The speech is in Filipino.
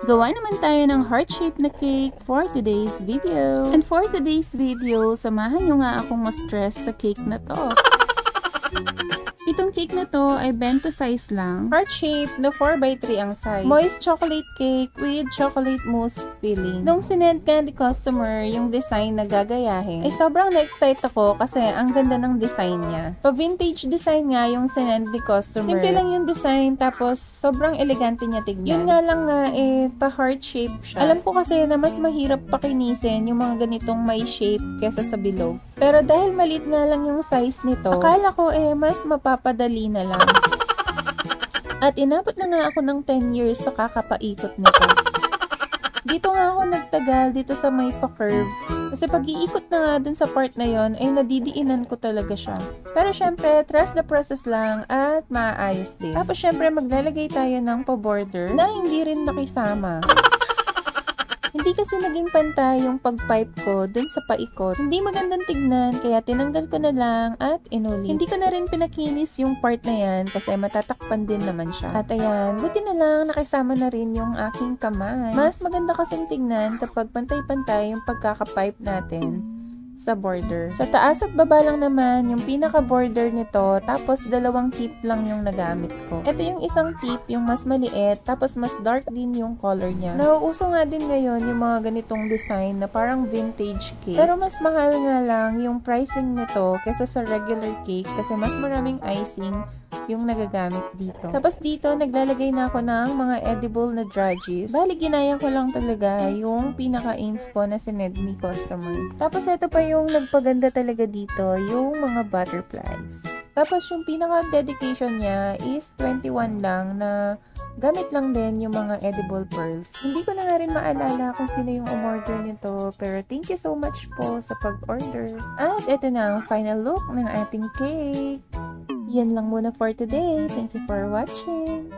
Gawa naman tayo ng heart-shaped na cake for today's video. And for today's video, samahan nyo nga akong ma-stress sa cake na to. Itong cake na to ay bento size lang. Heart-shaped na 4x3 ang size. Moist chocolate cake with chocolate mousse filling. Nung sinend ka ni customer yung design na gagayahin, ay sobrang na-excite ako kasi ang ganda ng design niya. Pa-vintage design nga yung sinend ni customer. Simple lang yung design tapos sobrang elegante niya tignan. Yun nga lang nga pa-heart-shaped siya. Alam ko kasi na mas mahirap pakinisin yung mga ganitong may shape kesa sa bilog. Pero dahil maliit nga lang yung size nito, akala ko mas mapapadali na lang. At inabot na nga ako ng 10 years sa kakapaikot nito. Dito nga ako nagtagal dito sa may pa-curve. Kasi pag-iikot na nga dun sa part na yon ay nadidiinan ko talaga siya. Pero syempre, trust the process lang at maayos din. Tapos syempre, maglalagay tayo ng pa-border na hindi rin nakisama. Hindi kasi naging pantay yung pag-pipe ko dun sa paikot. Hindi magandang tignan, kaya tinanggal ko na lang at inulit. Hindi ko na rin pinakinis yung part na yan kasi matatakpan din naman siya. At ayan, buti na lang nakisama na rin yung aking kamay. Mas maganda kasing tignan kapag pantay-pantay yung pagkaka-pipe natin sa border. Sa taas at baba lang naman yung pinaka-border nito, tapos dalawang tip lang yung nagamit ko. Ito yung isang tip, yung mas maliit, tapos mas dark din yung color niya. Nauuso nga din ngayon yung mga ganitong design na parang vintage cake. Pero mas mahal nga lang yung pricing nito kesa sa regular cake kasi mas maraming icing yung nagagamit dito. Tapos dito, naglalagay na ako ng mga edible na drudges. Bali, ginaya ko lang talaga yung pinaka-inspo na sined ni customer. Tapos ito pa yung nagpaganda talaga dito, yung mga butterflies. Tapos yung pinaka-dedication niya is 21 lang na gamit lang din yung mga edible pearls. Hindi ko na nga rin maalala kung sino yung umorder nito, pero thank you so much po sa pag-order. At ito na ang final look ng ating cake. Yan lang muna for today. Thank you for watching.